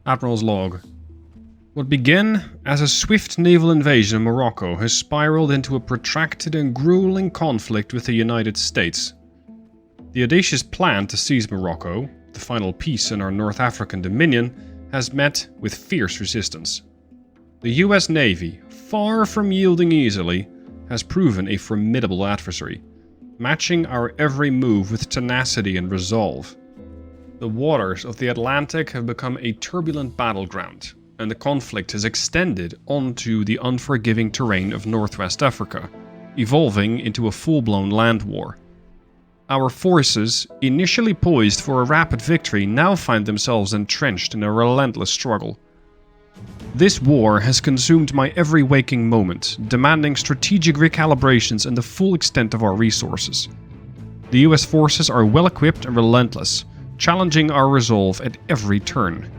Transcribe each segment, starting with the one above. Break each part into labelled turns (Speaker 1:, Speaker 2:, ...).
Speaker 1: Admiral's log. What began as a swift naval invasion of Morocco has spiraled into a protracted and grueling conflict with the United States. The audacious plan to seize Morocco, the final piece in our North African dominion, has met with fierce resistance. The US Navy, far from yielding easily, has proven a formidable adversary, matching our every move with tenacity and resolve. The waters of the Atlantic have become a turbulent battleground, and the conflict has extended onto the unforgiving terrain of Northwest Africa, evolving into a full-blown land war. Our forces, initially poised for a rapid victory, now find themselves entrenched in a relentless struggle. This war has consumed my every waking moment, demanding strategic recalibrations and the full extent of our resources. The US forces are well equipped and relentless, challenging our resolve at every turn.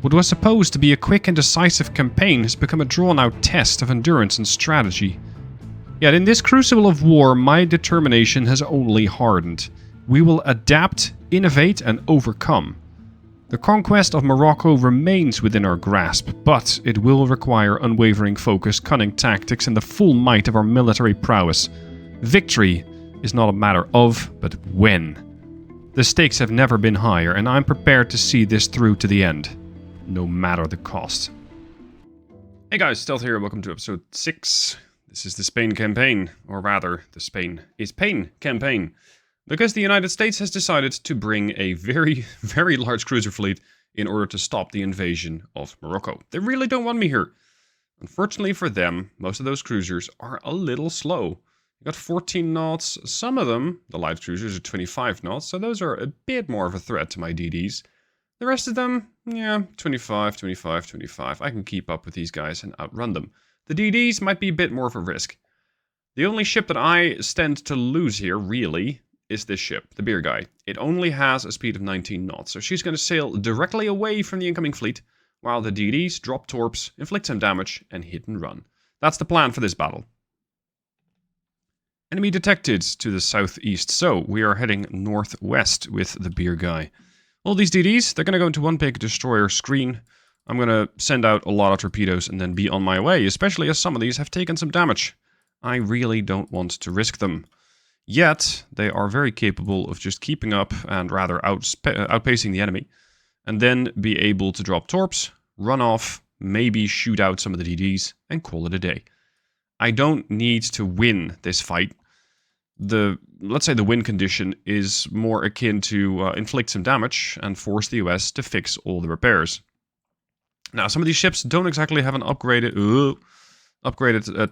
Speaker 1: What was supposed to be a quick and decisive campaign has become a drawn-out test of endurance and strategy. Yet in this crucible of war, my determination has only hardened. We will adapt, innovate, and overcome. The conquest of Morocco remains within our grasp, but it will require unwavering focus, cunning tactics, and the full might of our military prowess. Victory is not a matter of, but when. The stakes have never been higher, and I'm prepared to see this through to the end, no matter the cost. Hey guys, Stealth here, welcome to episode 6. This is the Spain campaign, or rather, the Spain is Pain campaign. Because the United States has decided to bring a very, very large cruiser fleet in order to stop the invasion of Morocco. They really don't want me here. Unfortunately for them, most of those cruisers are a little slow. You got 14 knots, some of them, the light cruisers, are 25 knots, so those are a bit more of a threat to my DDs. The rest of them, yeah, 25, 25, 25. I can keep up with these guys and outrun them. The DDs might be a bit more of a risk. The only ship that I stand to lose here, really, is this ship, the Beer Guy. It only has a speed of 19 knots, so she's going to sail directly away from the incoming fleet, while the DDs drop torps, inflict some damage, and hit and run. That's the plan for this battle. Enemy detected to the southeast, so we are heading northwest with the Beer Guy. All these DDs, they're going to go into one big destroyer screen. I'm going to send out a lot of torpedoes and then be on my way, especially as some of these have taken some damage. I really don't want to risk them. Yet, they are very capable of just keeping up and rather outpacing the enemy, and then be able to drop torps, run off, maybe shoot out some of the DDs, and call it a day. I don't need to win this fight. Let's say the win condition is more akin to inflict some damage and force the US to fix all the repairs. Now, some of these ships don't exactly have an upgraded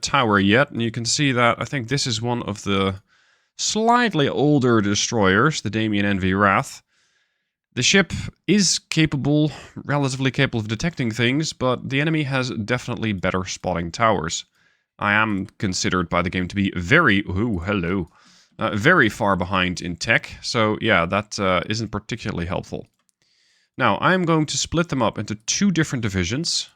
Speaker 1: tower yet, and you can see that I think this is one of the slightly older destroyers, the Damien Envy Wrath. The ship is capable, relatively capable of detecting things, but the enemy has definitely better spotting towers. I am considered by the game to be very far behind in tech, so yeah, that isn't particularly helpful. Now, I'm going to split them up into 2 different divisions.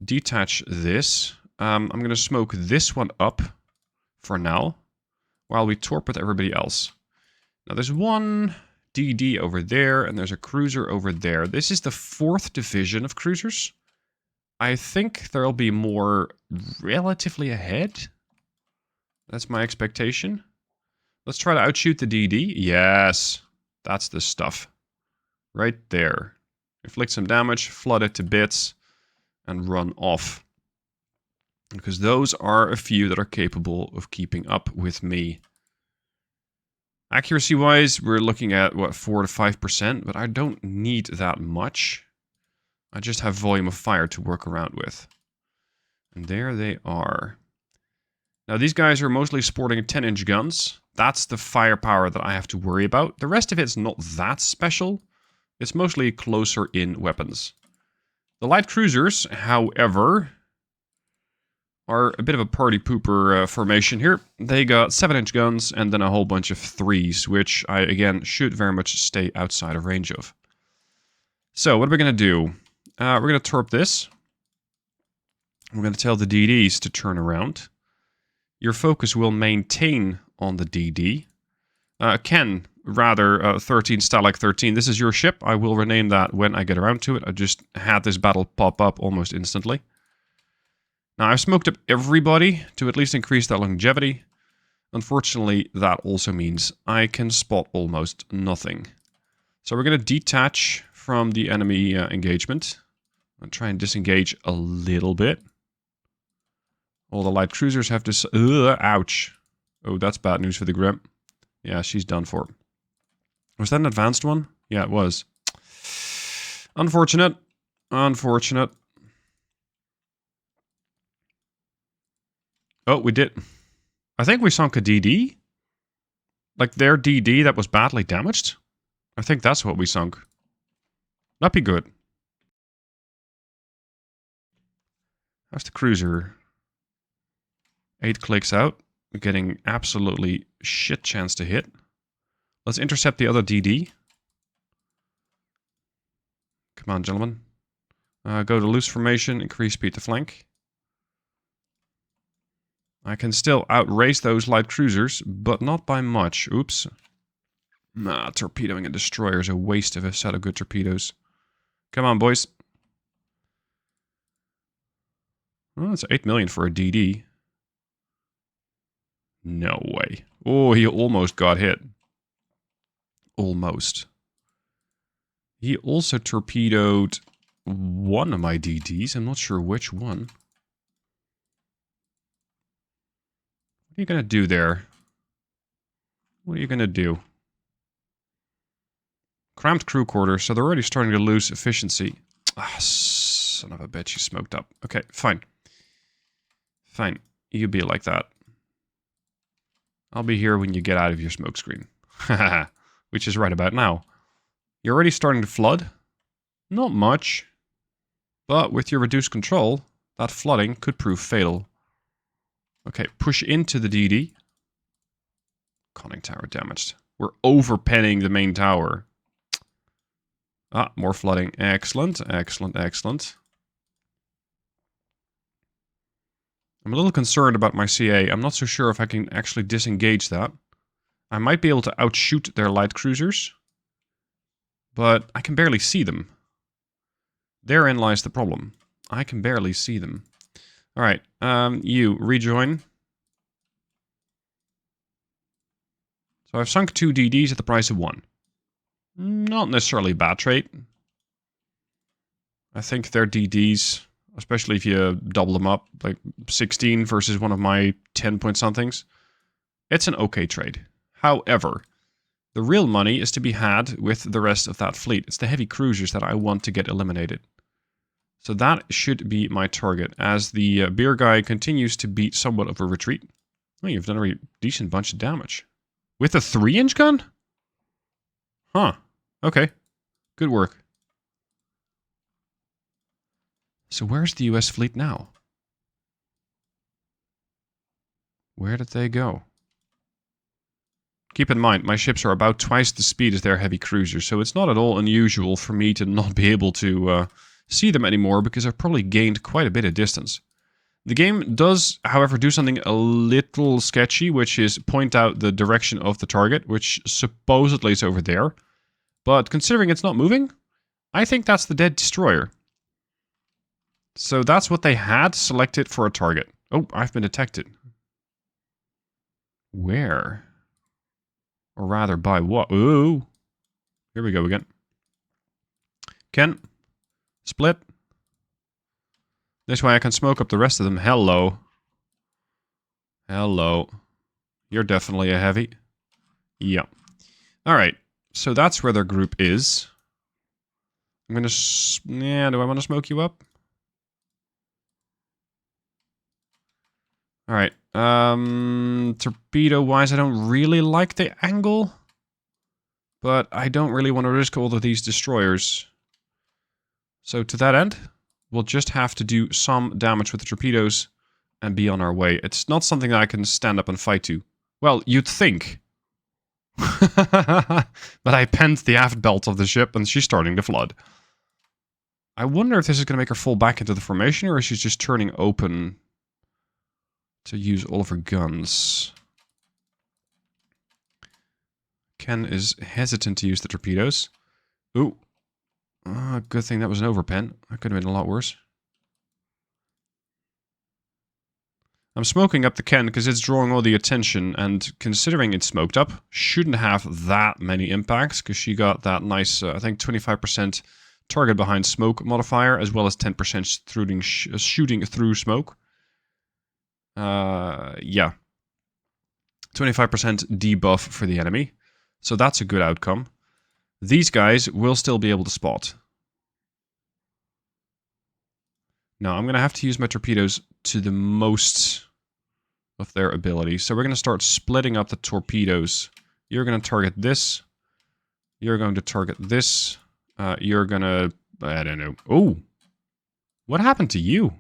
Speaker 1: Detach this. I'm going to smoke this one up for now, while we torpedo everybody else. Now, there's one DD over there, and there's a cruiser over there. This is the 4th division of cruisers. I think there'll be more relatively ahead. That's my expectation. Let's try to outshoot the DD. Yes, that's the stuff. Right there. Inflict some damage, flood it to bits, and run off. Because those are a few that are capable of keeping up with me. Accuracy-wise, we're looking at, what, 4 to 5%, but I don't need that much. I just have volume of fire to work around with. And there they are. Now, these guys are mostly sporting 10-inch guns. That's the firepower that I have to worry about. The rest of it's not that special. It's mostly closer-in weapons. The light cruisers, however, are a bit of a party pooper formation here. They got 7-inch guns and then a whole bunch of 3s, which I, again, should very much stay outside of range of. So, what are we going to do? We're going to torp this. We're going to tell the DDs to turn around. Your focus will maintain on the DD. Ken, rather 13 Stalag 13. This is your ship. I will rename that when I get around to it. I just had this battle pop up almost instantly. Now, I've smoked up everybody to at least increase that longevity. Unfortunately, that also means I can spot almost nothing. So we're going to detach from the enemy engagement. I'll try and disengage a little bit. All the light cruisers have this... ouch. Oh, that's bad news for the Grim. Yeah, she's done for. Was that an advanced one? Yeah, it was. Unfortunate. Unfortunate. Oh, we did. I think we sunk a DD. Like their DD that was badly damaged. I think that's what we sunk. That'd be good. How's the cruiser? 8 clicks out. We're getting absolutely shit chance to hit. Let's intercept the other DD. Come on, gentlemen. Go to loose formation, increase speed to flank. I can still outrace those light cruisers, but not by much. Oops. Nah, torpedoing a destroyer is a waste of a set of good torpedoes. Come on, boys. Oh, that's 8 million for a DD. No way. Oh, he almost got hit. Almost. He also torpedoed one of my DDs. I'm not sure which one. What are you going to do there? What are you going to do? Cramped crew quarters, so they're already starting to lose efficiency. Ah, son of a bitch, you smoked up. Okay, fine. Fine. You be like that. I'll be here when you get out of your smoke screen. Haha, which is right about now. You're already starting to flood. Not much. But with your reduced control, that flooding could prove fatal. Okay, push into the DD. Conning tower damaged. We're overpenning the main tower. Ah, more flooding. Excellent, excellent, excellent. I'm a little concerned about my CA. I'm not so sure if I can actually disengage that. I might be able to outshoot their light cruisers. But I can barely see them. Therein lies the problem. I can barely see them. Alright, you, rejoin. So I've sunk 2 DDs at the price of 1. Not necessarily a bad trade. I think their DDs, especially if you double them up, like 16 versus one of my 10 point somethings, it's an okay trade. However, the real money is to be had with the rest of that fleet. It's the heavy cruisers that I want to get eliminated. So that should be my target, as the beer guy continues to beat somewhat of a retreat. Oh, you've done a decent bunch of damage. With a 3-inch gun? Huh. Okay. Good work. So where's the US fleet now? Where did they go? Keep in mind, my ships are about twice the speed as their heavy cruisers, so it's not at all unusual for me to not be able to see them anymore, because I've probably gained quite a bit of distance. The game does, however, do something a little sketchy, which is point out the direction of the target, which supposedly is over there. But considering it's not moving, I think that's the dead destroyer. So that's what they had selected for a target. Oh, I've been detected. Where? Or rather, by what? Ooh. Here we go again. Ken. Split. This way I can smoke up the rest of them. Hello. Hello. You're definitely a heavy. Yeah. Alright. So that's where their group is. I'm gonna... Yeah, do I want to smoke you up? Alright. Torpedo-wise, I don't really like the angle. But I don't really want to risk all of these destroyers. So to that end, we'll just have to do some damage with the torpedoes and be on our way. It's not something that I can stand up and fight to. Well, you'd think. But I penned the aft belt of the ship and she's starting to flood. I wonder if this is going to make her fall back into the formation, or if she's just turning open to use all of her guns. Ken is hesitant to use the torpedoes. Ooh. Good thing that was an overpen. That could have been a lot worse. I'm smoking up the Ken because it's drawing all the attention, and considering it's smoked up, shouldn't have that many impacts because she got that nice, I think 25% target behind smoke modifier, as well as 10% shooting through smoke. Yeah. 25% debuff for the enemy. So that's a good outcome. These guys will still be able to spot. Now, I'm going to have to use my torpedoes to the most of their ability. So we're going to start splitting up the torpedoes. You're going to target this. You're going to target this. You're going to... I don't know. Oh! What happened to you?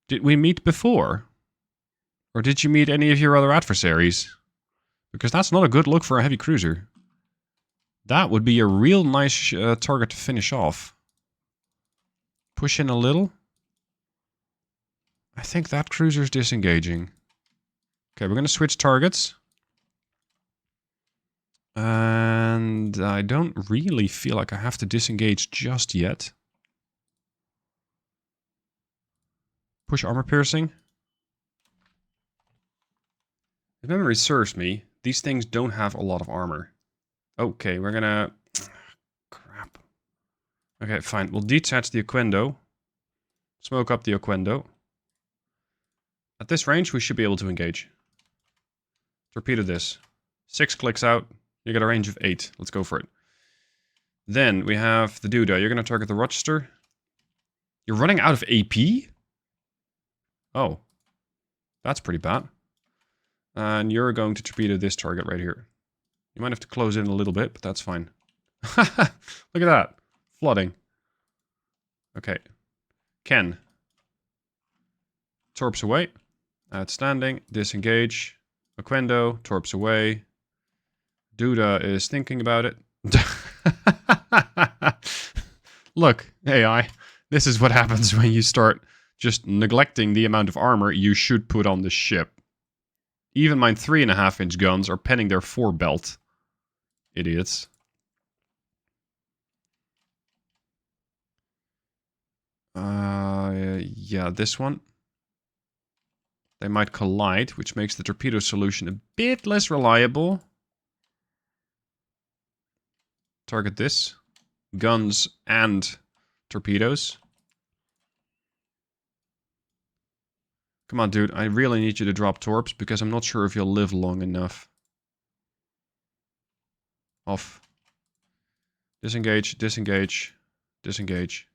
Speaker 1: Did we meet before? Or did you meet any of your other adversaries? Because that's not a good look for a heavy cruiser. That would be a real nice target to finish off. Push in a little. I think that cruiser's disengaging. Okay, we're going to switch targets. And I don't really feel like I have to disengage just yet. Push armor piercing. If memory serves me, these things don't have a lot of armor. Okay, we're gonna... Crap. Okay, fine. We'll detach the Oquendo. Smoke up the Oquendo. At this range, we should be able to engage. Torpedo this. 6 clicks out. You get a range of 8. Let's go for it. Then we have the Duda. You're going to target the Rochester. You're running out of AP? Oh. That's pretty bad. And you're going to torpedo this target right here. You might have to close in a little bit, but that's fine. Look at that. Flooding. Okay. Ken. Torps away. Outstanding. Disengage. Oquendo. Torps away. Duda is thinking about it. Look, AI. This is what happens when you start just neglecting the amount of armor you should put on the ship. Even my 3.5-inch guns are penning their 4 belt. Idiots. Yeah, this one. They might collide, which makes the torpedo solution a bit less reliable. Target this. Guns and torpedoes. Come on, dude. I really need you to drop torps because I'm not sure if you'll live long enough. Off. Disengage, disengage, disengage.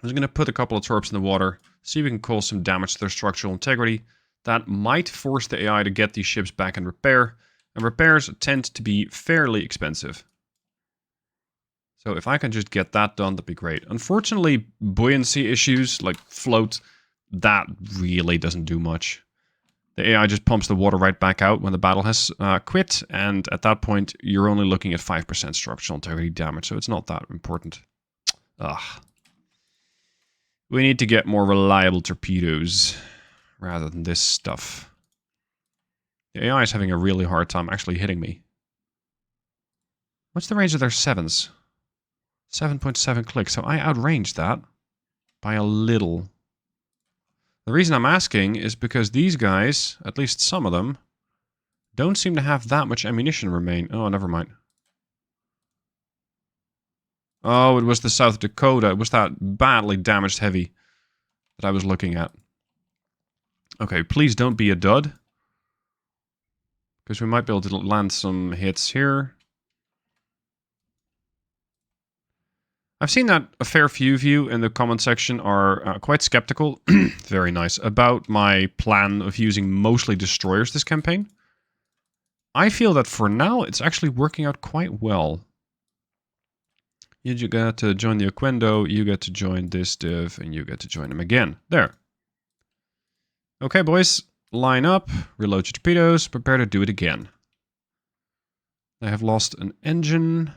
Speaker 1: I'm just going to put a couple of torps in the water, see if we can cause some damage to their structural integrity. That might force the AI to get these ships back in repair, and repairs tend to be fairly expensive. So if I can just get that done, that'd be great. Unfortunately, buoyancy issues, like float, that really doesn't do much. The AI just pumps the water right back out when the battle has quit, and at that point, you're only looking at 5% structural integrity damage, so it's not that important. Ugh. We need to get more reliable torpedoes, rather than this stuff. The AI is having a really hard time actually hitting me. What's the range of their 7s? 7.7 clicks, so I outranged that by a little. The reason I'm asking is because these guys, at least some of them, don't seem to have that much ammunition remain. Oh, never mind. Oh, it was the South Dakota. It was that badly damaged heavy that I was looking at. Okay, please don't be a dud. Because we might be able to land some hits here. I've seen that a fair few of you in the comment section are quite skeptical, very nice, about my plan of using mostly destroyers this campaign. I feel that for now, it's actually working out quite well. You get to join the Oquendo, you get to join this div, and you get to join him again. There. Okay, boys. Line up, reload your torpedoes, prepare to do it again. They have lost an engine.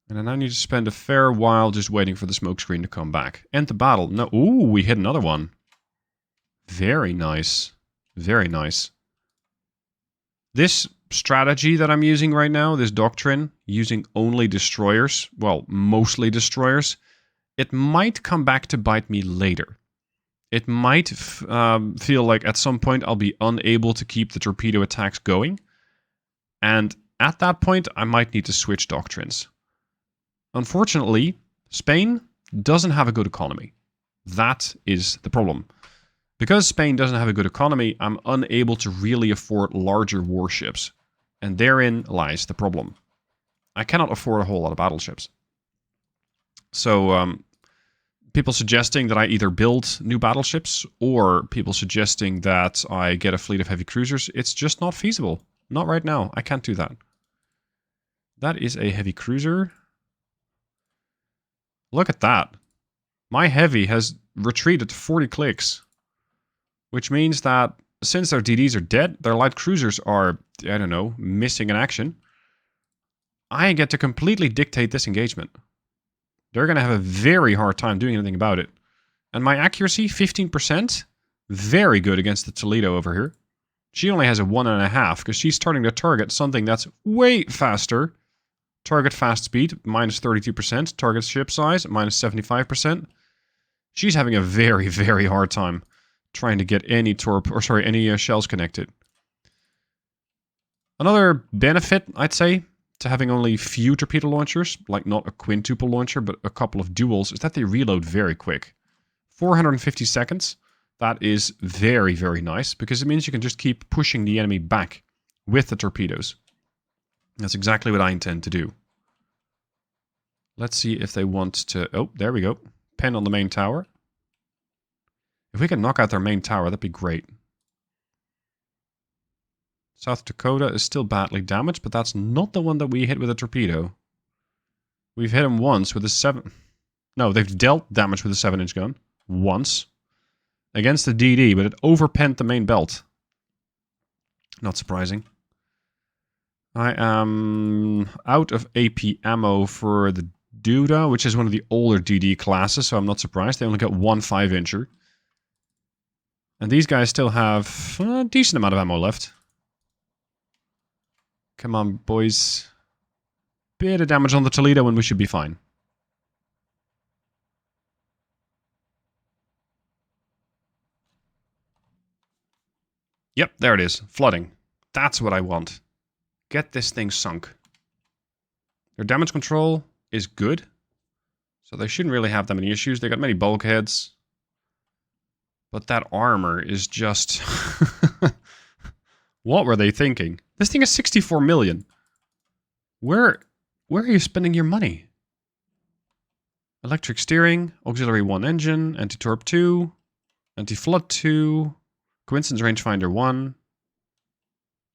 Speaker 1: And I now need to spend a fair while just waiting for the smoke screen to come back. End the battle. No, ooh, we hit another one. Very nice. Very nice. This strategy that I'm using right now, this doctrine, using only destroyers, well, mostly destroyers, it might come back to bite me later. It might feel like at some point I'll be unable to keep the torpedo attacks going. And at that point, I might need to switch doctrines. Unfortunately, Spain doesn't have a good economy. That is the problem. Because Spain doesn't have a good economy, I'm unable to really afford larger warships. And therein lies the problem. I cannot afford a whole lot of battleships. So, people suggesting that I either build new battleships, or people suggesting that I get a fleet of heavy cruisers, it's just not feasible. Not right now. I can't do that. That is a heavy cruiser. Look at that. My heavy has retreated 40 clicks. Which means that since their DDs are dead, their light cruisers are, I don't know, missing in action. I get to completely dictate this engagement. They're going to have a very hard time doing anything about it. And my accuracy, 15%. Very good against the Toledo over here. She only has a 1.5 because she's starting to target something that's way faster. Target fast speed, minus 32%. Target ship size, minus 75%. She's having a very, very hard time trying to get any shells connected. Another benefit, I'd say, to having only few torpedo launchers, like not a quintuple launcher, but a couple of duals, is that they reload very quick. 450 seconds. That is very, very nice, because it means you can just keep pushing the enemy back with the torpedoes. That's exactly what I intend to do. Let's see if they want to... Oh, there we go. Pen on the main tower. If we can knock out their main tower, that'd be great. South Dakota is still badly damaged, but that's not the one that we hit with a torpedo. We've hit him once with a 7... No, they've dealt damage with a 7-inch gun. Once. Against the DD, but it overpenned the main belt. Not surprising. I am out of AP ammo for the Duda, which is one of the older DD classes, so I'm not surprised. They only got one 5-incher. And these guys still have a decent amount of ammo left. Come on, boys. Bit of damage on the Toledo and we should be fine. Yep, there it is. Flooding. That's what I want. Get this thing sunk. Their damage control is good. So they shouldn't really have that many issues. They got many bulkheads. But that armor is just... What were they thinking? This thing is 64 million. Where are you spending your money? Electric steering, auxiliary 1 engine, anti-torp 2, anti-flood 2, coincidence rangefinder 1.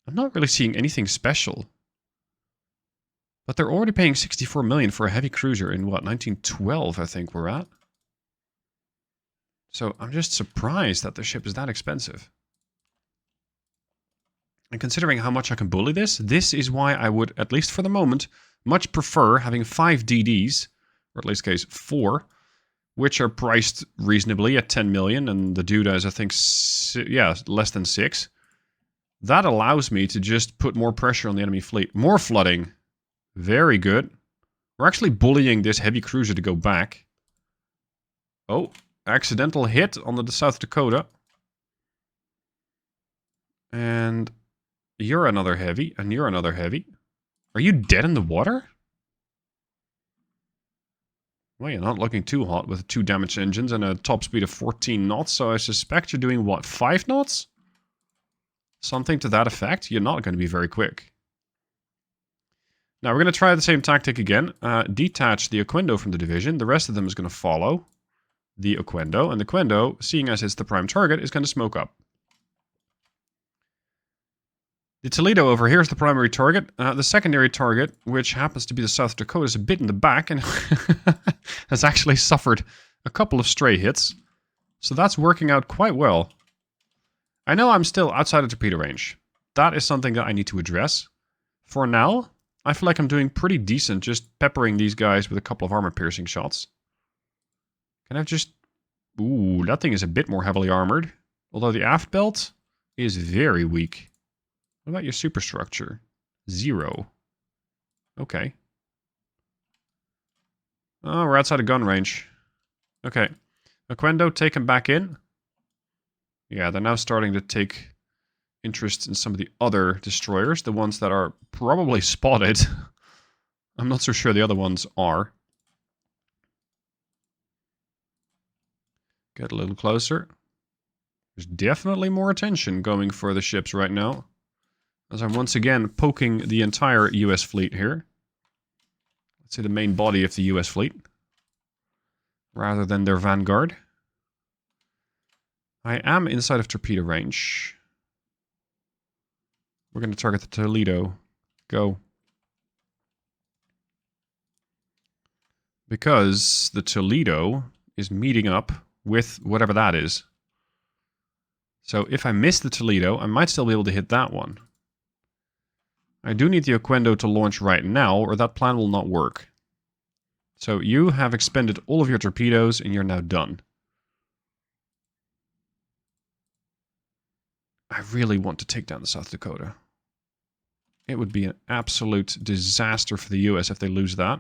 Speaker 1: I'm not really seeing anything special. But they're already paying 64 million for a heavy cruiser in what, 1912 I think we're at. So I'm just surprised that the ship is that expensive. And considering how much I can bully this is why I would, at least for the moment, much prefer having 5 DDs, or at least case 4, which are priced reasonably at 10 million, and the Duda is, I think, less than 6. That allows me to just put more pressure on the enemy fleet. More flooding. Very good. We're actually bullying this heavy cruiser to go back. Oh, accidental hit on the South Dakota. And you're another heavy, and you're another heavy. Are you dead in the water? Well, you're not looking too hot with 2 damaged engines and a top speed of 14 knots, so I suspect you're doing, what, 5 knots? Something to that effect. You're not going to be very quick. Now, we're going to try the same tactic again. Detach the Oquendo from the division. The rest of them is going to follow the Oquendo, and the Oquendo, seeing as it's the prime target, is going to smoke up. The Toledo over here is the primary target. The secondary target, which happens to be the South Dakota, is a bit in the back and has actually suffered a couple of stray hits. So that's working out quite well. I know I'm still outside of torpedo range. That is something that I need to address. For now, I feel like I'm doing pretty decent just peppering these guys with a couple of armor-piercing shots. Can I just... Ooh, that thing is a bit more heavily armored. Although the aft belt is very weak. What about your superstructure? 0. Okay. Oh, we're outside of gun range. Okay. Oquendo, take him back in. Yeah, they're now starting to take interest in some of the other destroyers. The ones that are probably spotted. I'm not so sure the other ones are. Get a little closer. There's definitely more attention going for the ships right now. As I'm once again poking the entire US fleet here. Let's say the main body of the US fleet. Rather than their vanguard. I am inside of torpedo range. We're going to target the Toledo. Go. Because the Toledo is meeting up with whatever that is. So if I miss the Toledo, I might still be able to hit that one. I do need the Oquendo to launch right now, or that plan will not work. So you have expended all of your torpedoes, and you're now done. I really want to take down the South Dakota. It would be an absolute disaster for the US if they lose that.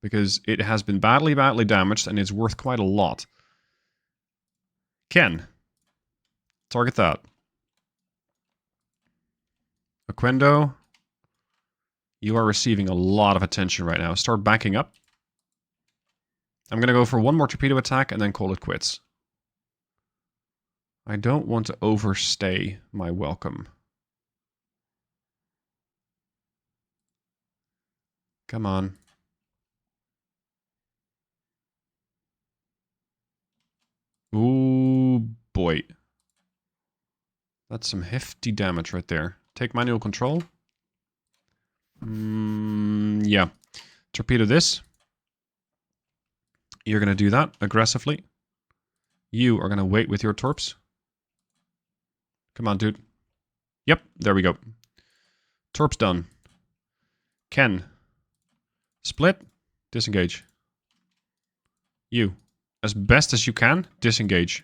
Speaker 1: Because it has been badly damaged, and it's worth quite a lot. Ken. Target that. Oquendo. You are receiving a lot of attention right now. Start backing up. I'm going to go for one more torpedo attack and then call it quits. I don't want to overstay my welcome. Come on. Ooh, boy. That's some hefty damage right there. Take manual control. Yeah. Torpedo this. You're going to do that aggressively. You are going to wait with your torps. Come on, dude. Yep, there we go. Torps done. Ken. Split. Disengage. You. As best as you can, disengage.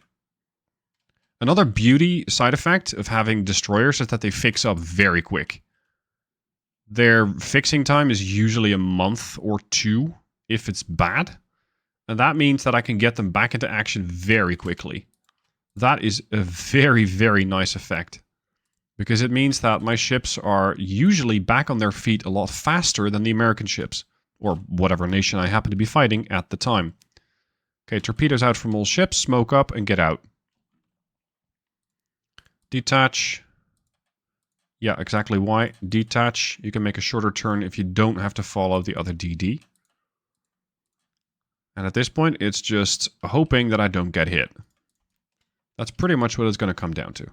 Speaker 1: Another beauty side effect of having destroyers is that they fix up very quick. Their fixing time is usually a month or 2 if it's bad. And that means that I can get them back into action very quickly. That is a very, very nice effect. Because it means that my ships are usually back on their feet a lot faster than the American ships. Or whatever nation I happen to be fighting at the time. Okay, torpedoes out from all ships, smoke up, and get out. Detach. Yeah, exactly why. Detach. You can make a shorter turn if you don't have to follow the other DD. And at this point, it's just hoping that I don't get hit. That's pretty much what it's going to come down to.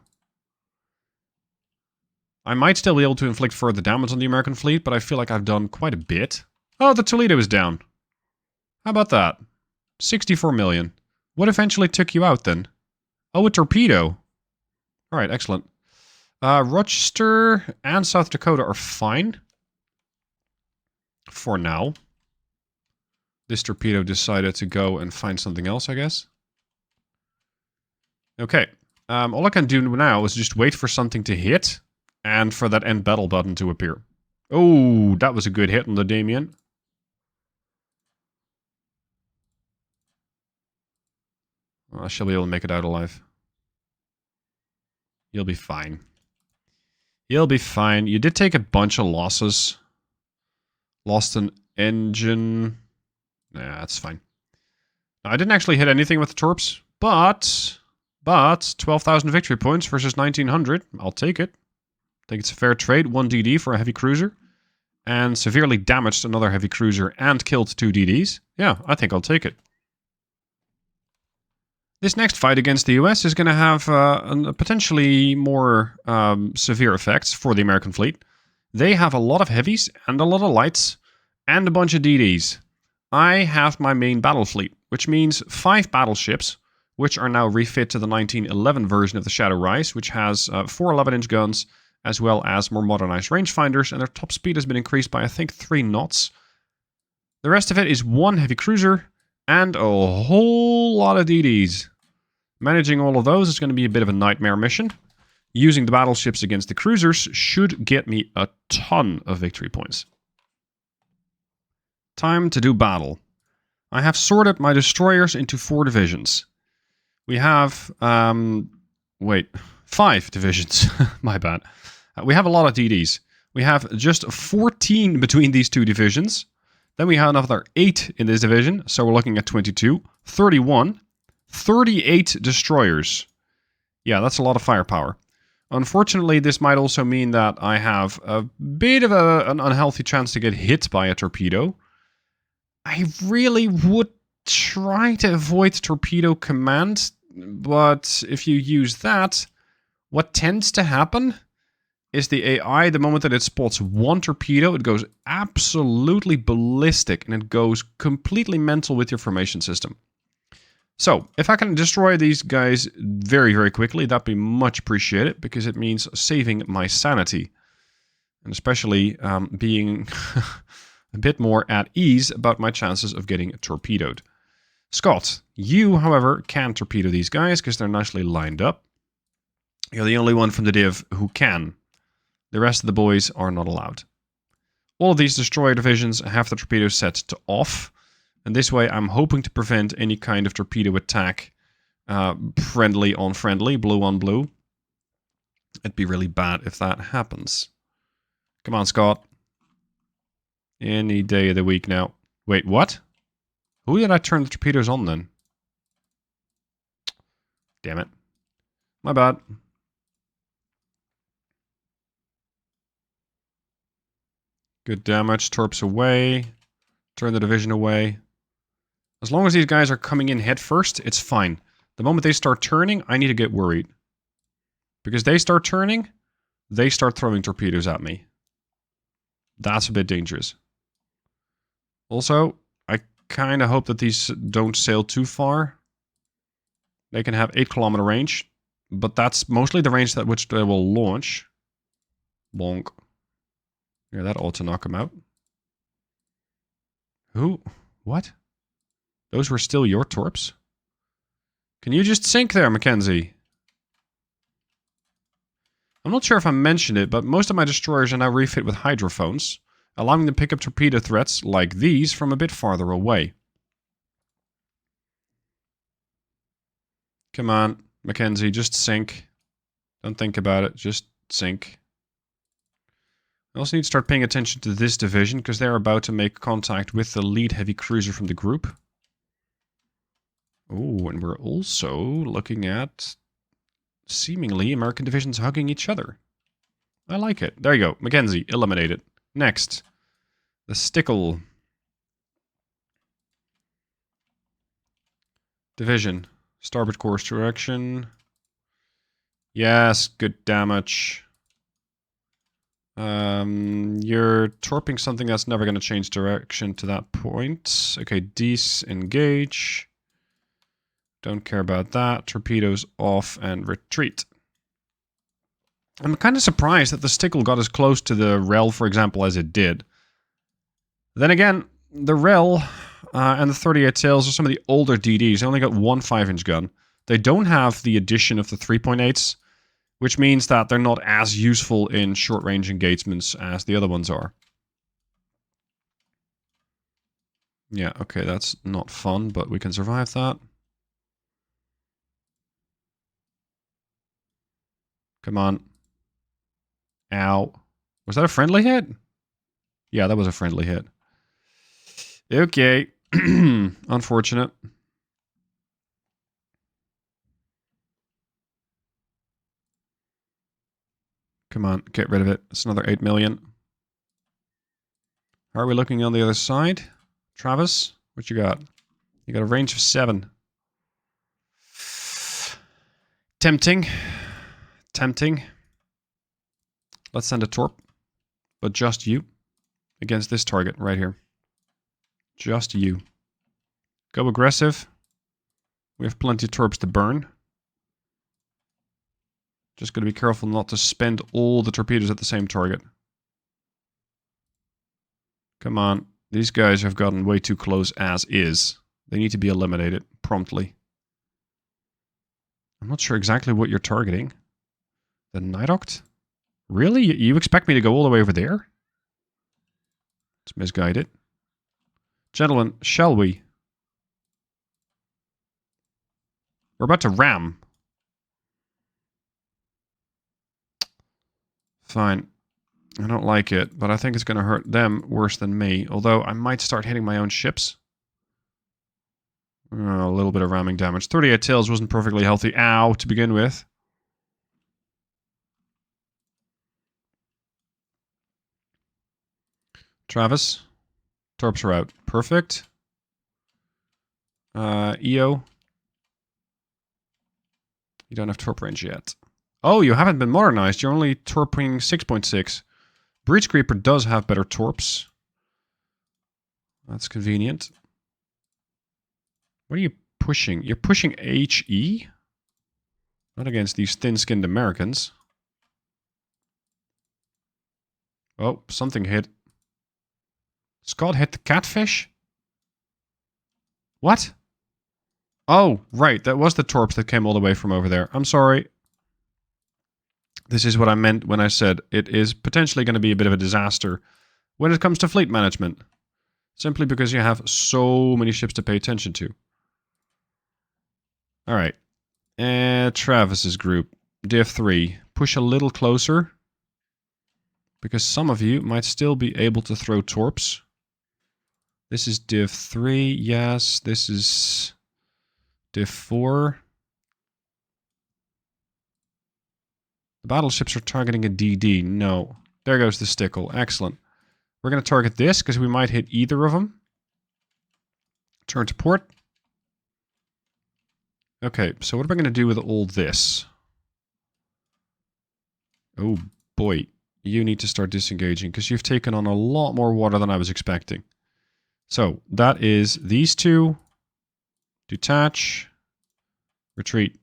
Speaker 1: I might still be able to inflict further damage on the American fleet, but I feel like I've done quite a bit. Oh, the Toledo is down. How about that? 64 million. What eventually took you out then? Oh, a torpedo. Alright, excellent. Rochester and South Dakota are fine. For now. This torpedo decided to go and find something else, I guess. Okay. All I can do now is just wait for something to hit. And for that end battle button to appear. Oh, that was a good hit on the Damien. I shall be able to make it out alive. You'll be fine. You'll be fine. You did take a bunch of losses. Lost an engine. Nah, that's fine. I didn't actually hit anything with the torps, but 12,000 victory points versus 1,900. I'll take it. I think it's a fair trade. 1 DD for a heavy cruiser. And severely damaged another heavy cruiser and killed 2 DDs. Yeah, I think I'll take it. This next fight against the US is going to have potentially more severe effects for the American fleet. They have a lot of heavies and a lot of lights and a bunch of DDs. I have my main battle fleet, which means 5 battleships, which are now refit to the 1911 version of the Shadow Rise, which has 4 11-inch guns, as well as more modernized rangefinders, and their top speed has been increased by, I think, 3 knots. The rest of it is 1 heavy cruiser, and a whole lot of DDs. Managing all of those is going to be a bit of a nightmare mission. Using the battleships against the cruisers should get me a ton of victory points. Time to do battle. I have sorted my destroyers into 4 divisions. We have, 5 divisions. My bad. We have a lot of DDs. We have just 14 between these 2 divisions. Then we have another 8 in this division, so we're looking at 22, 31, 38 destroyers. Yeah, that's a lot of firepower. Unfortunately, this might also mean that I have a bit of an unhealthy chance to get hit by a torpedo. I really would try to avoid torpedo command, but if you use that, what tends to happen is the AI, the moment that it spots one torpedo, it goes absolutely ballistic and it goes completely mental with your formation system. So, if I can destroy these guys very, very quickly, that'd be much appreciated, because it means saving my sanity. And especially being a bit more at ease about my chances of getting torpedoed. Scott, you, however, can torpedo these guys, because they're nicely lined up. You're the only one from the div who can. The rest of the boys are not allowed. All of these destroyer divisions have the torpedoes set to off. And this way I'm hoping to prevent any kind of torpedo attack. Friendly on friendly, blue on blue. It'd be really bad if that happens. Come on, Scott. Any day of the week now. Wait, what? Who did I turn the torpedoes on then? Damn it. My bad. Good damage. Torps away. Turn the division away. As long as these guys are coming in head first, it's fine. The moment they start turning, I need to get worried. Because they start turning, they start throwing torpedoes at me. That's a bit dangerous. Also, I kind of hope that these don't sail too far. They can have 8-kilometer range, but that's mostly the range at which they will launch. Bonk. Yeah, that ought to knock them out. Who? What? Those were still your torps? Can you just sink there, Mackenzie? I'm not sure if I mentioned it, but most of my destroyers are now refit with hydrophones, allowing them to pick up torpedo threats like these from a bit farther away. Come on, Mackenzie, just sink. Don't think about it, just sink. I also need to start paying attention to this division, because they're about to make contact with the lead heavy cruiser from the group. Oh, and we're also looking at seemingly American divisions hugging each other. I like it. There you go. Mackenzie, eliminated. Next. The Stickle. Division. Starboard course direction. Yes, good damage. You're torping something that's never going to change direction to that point. Okay, disengage. Don't care about that. Torpedoes off and retreat. I'm kind of surprised that the Stickle got as close to the Rel, for example, as it did. Then again, the Rel and the 38 sails are some of the older DDs. They only got one 5-inch gun. They don't have the addition of the 3.8s, which means that they're not as useful in short-range engagements as the other ones are. Yeah, okay, that's not fun, but we can survive that. Come on. Ow. Was that a friendly hit? Yeah, that was a friendly hit. Okay. Unfortunate. Come on, get rid of it. It's another 8 million. How are we looking on the other side? Travis, what you got? You got a range of 7. Tempting. Tempting. Let's send a torp. But just you. Against this target right here. Just you. Go aggressive. We have plenty of torps to burn. Just got to be careful not to spend all the torpedoes at the same target. Come on. These guys have gotten way too close as is. They need to be eliminated promptly. I'm not sure exactly what you're targeting. The Nidoct? Really? You expect me to go all the way over there? It's misguided. Gentlemen, shall we? We're about to ram. Fine. I don't like it, but I think it's going to hurt them worse than me. Although I might start hitting my own ships. A little bit of ramming damage. 38 tails wasn't perfectly healthy. Ow, to begin with. Travis. Torps are out. Perfect. EO. You don't have torp range yet. Oh, you haven't been modernized. You're only torping 6.6. Breach Creeper does have better torps. That's convenient. What are you pushing? You're pushing HE? Not against these thin-skinned Americans. Oh, something hit. Scott hit the catfish? What? Oh, right. That was the torps that came all the way from over there. I'm sorry. This is what I meant when I said it is potentially going to be a bit of a disaster when it comes to fleet management. Simply because you have so many ships to pay attention to. Alright. Travis's group. Div 3. Push a little closer. Because some of you might still be able to throw torps. This is Div 3. Yes. This is Div 4. The battleships are targeting a DD. No. There goes the stickle. Excellent. We're going to target this because we might hit either of them. Turn to port. Okay, so what am I going to do with all this? Oh boy, you need to start disengaging because you've taken on a lot more water than I was expecting. So, that is these two. Detach. Retreat.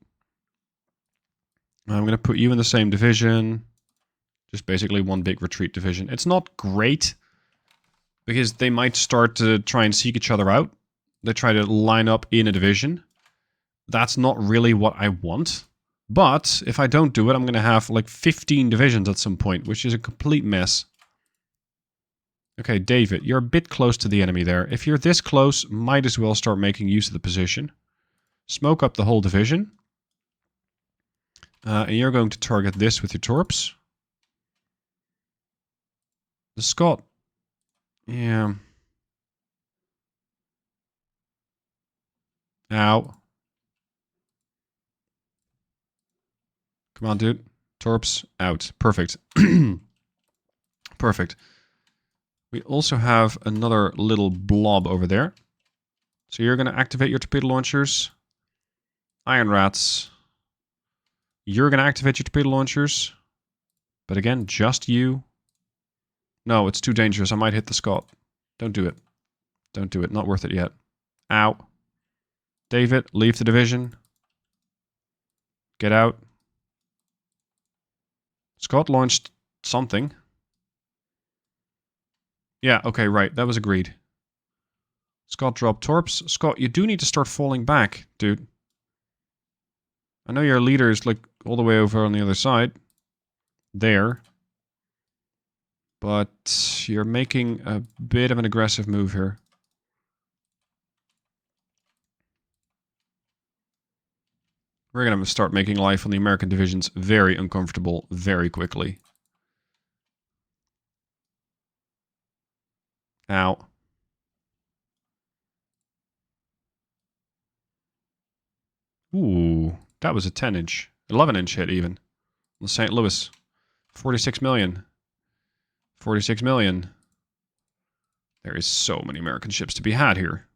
Speaker 1: I'm going to put you in the same division. Just basically one big retreat division. It's not great because they might start to try and seek each other out. They try to line up in a division. That's not really what I want. But if I don't do it, I'm going to have like 15 divisions at some point, which is a complete mess. Okay, David, you're a bit close to the enemy there. If you're this close, might as well start making use of the position. Smoke up the whole division. And you're going to target this with your torps. The Scot. Yeah. Ow. Come on, dude. Torps out. Perfect. Perfect. We also have another little blob over there. So you're going to activate your torpedo launchers. Iron Rats. You're going to activate your torpedo launchers. But again, just you. No, it's too dangerous. I might hit the Scot. Don't do it. Don't do it. Not worth it yet. Ow. David, leave the division. Get out. Scott launched something. Yeah, okay, right. That was agreed. Scott dropped torps. Scott, you do need to start falling back, dude. I know your leader is like all the way over on the other side. There. But you're making a bit of an aggressive move here. We're going to start making life on the American divisions very uncomfortable very quickly. Ow. Ooh, that was a 10-inch. 11-inch hit even. On St. Louis. 46 million. 46 million. There is so many American ships to be had here.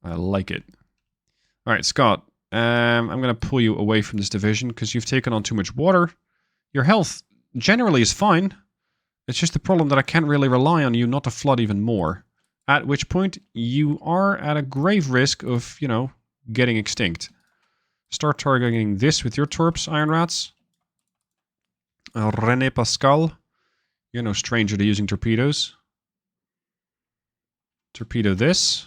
Speaker 1: I like it. Alright, Scott. I'm going to pull you away from this division because you've taken on too much water. Your health generally is fine. It's just the problem that I can't really rely on you not to flood even more. At which point, you are at a grave risk of, you know, getting extinct. Start targeting this with your torps, Iron Rats. René Pascal. You're no stranger to using torpedoes. Torpedo this.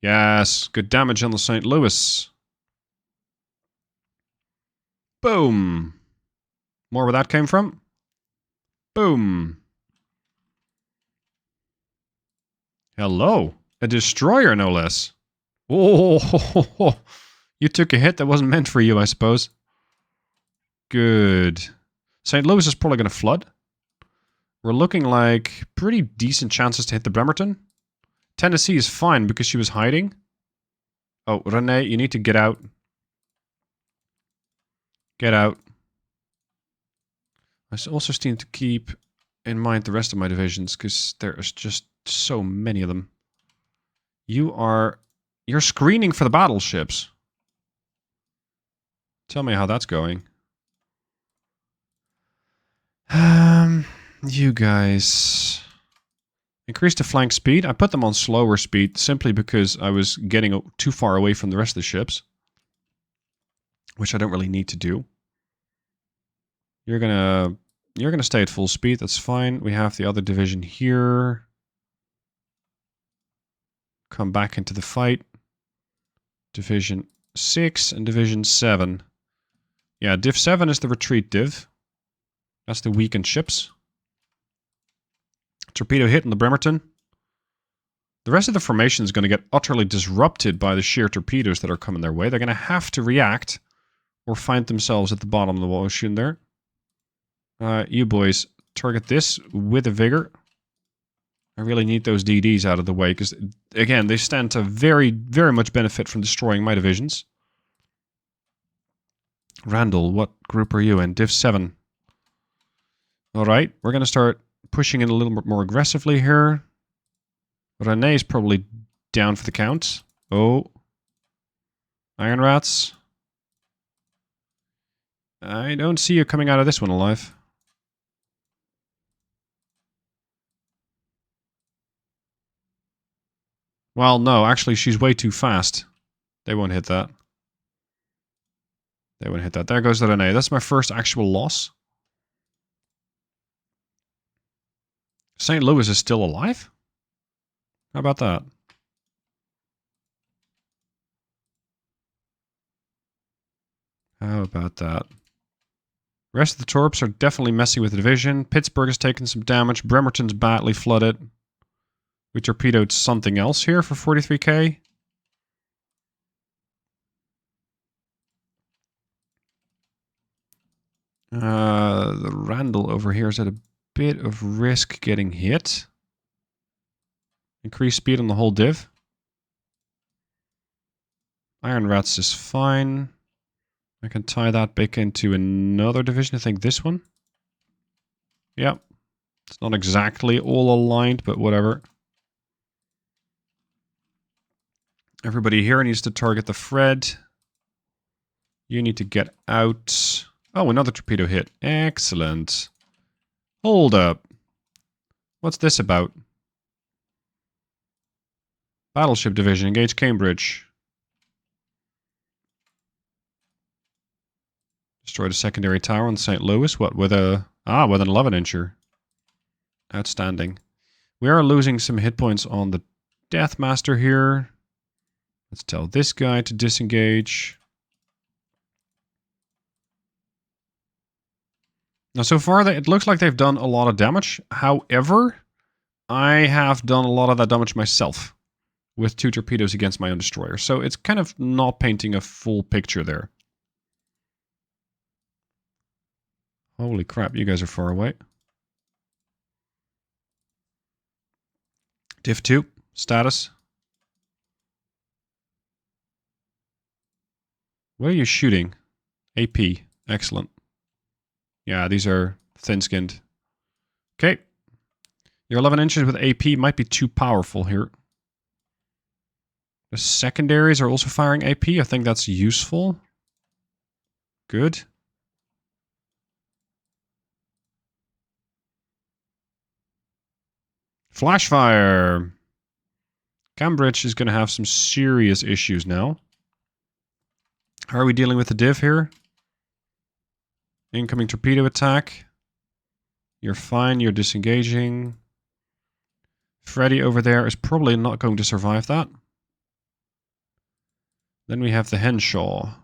Speaker 1: Yes, good damage on the St. Louis. Boom. More where that came from. Boom. Hello. A destroyer, no less. Oh, you took a hit that wasn't meant for you, I suppose. Good. St. Louis is probably going to flood. We're looking like pretty decent chances to hit the Bremerton. Tennessee is fine because she was hiding. Oh, Renee, you need to get out. Get out. I also need to keep in mind the rest of my divisions because there's just so many of them. You're screening for the battleships. Tell me how that's going. You guys increase the flank speed. I put them on slower speed simply because I was getting too far away from the rest of the ships, which I don't really need to do. You're gonna stay at full speed. That's fine. We have the other division here. Come back into the fight. Division 6 and Division 7. Yeah, Div 7 is the retreat div. That's the weakened ships. Torpedo hit on the Bremerton. The rest of the formation is going to get utterly disrupted by the sheer torpedoes that are coming their way. They're going to have to react or find themselves at the bottom of the ocean there. You boys, target this with a vigor. I really need those DDs out of the way because, again, they stand to very, very much benefit from destroying my divisions. Randall, what group are you in? Div 7. Alright, we're going to start pushing in a little bit more aggressively here. Renee's probably down for the count. Oh. Iron Rats. I don't see you coming out of this one alive. Well, no, actually, she's way too fast. They won't hit that. They won't hit that. There goes the Renee. That's my first actual loss. St. Louis is still alive? How about that? How about that? The rest of the torps are definitely messy with the division. Pittsburgh has taken some damage. Bremerton's badly flooded. We torpedoed something else here for 43k. The Randall over here is at a bit of risk getting hit. Increase speed on the whole div. Iron Rats is fine. I can tie that back into another division. I think this one. Yep. It's not exactly all aligned, but whatever. Everybody here needs to target the Fred. You need to get out. Oh, another torpedo hit. Excellent. Hold up. What's this about? Battleship Division, engage Cambridge. Destroyed a secondary tower on St. Louis. What, with a... Ah, with an 11-incher. Outstanding. We are losing some hit points on the Deathmaster here. Let's tell this guy to disengage. Now, so far, it looks like they've done a lot of damage. However, I have done a lot of that damage myself with 2 torpedoes against my own destroyer. So it's kind of not painting a full picture there. Holy crap, you guys are far away. Div 2, status. What are you shooting? AP, excellent. Yeah, these are thin-skinned. Okay. Your 11 inches with AP might be too powerful here. The secondaries are also firing AP. I think that's useful. Good. Flash fire. Cambridge is going to have some serious issues now. How are we dealing with the div here? Incoming torpedo attack. You're fine, you're disengaging. Freddy over there is probably not going to survive that. Then we have the Henshaw.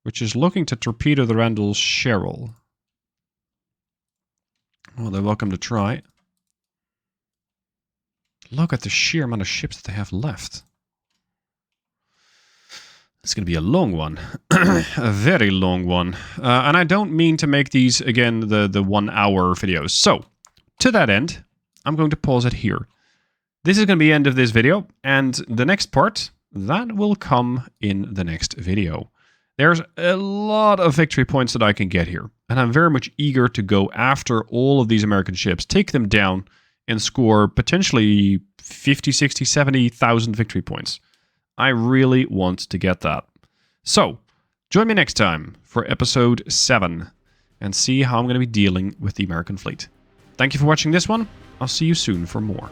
Speaker 1: which is looking to torpedo the Randall Cheryl. Well, they're welcome to try. Look at the sheer amount of ships that they have left. It's going to be a long one. A very long one. And I don't mean to make these, again, the 1 hour videos. So, to that end, I'm going to pause it here. This is going to be the end of this video. And the next part, that will come in the next video. There's a lot of victory points that I can get here. And I'm very much eager to go after all of these American ships, take them down, and score potentially 50, 60, 70,000 victory points. I really want to get that. So, join me next time for episode 7 and see how I'm going to be dealing with the American fleet. Thank you for watching this one. I'll see you soon for more.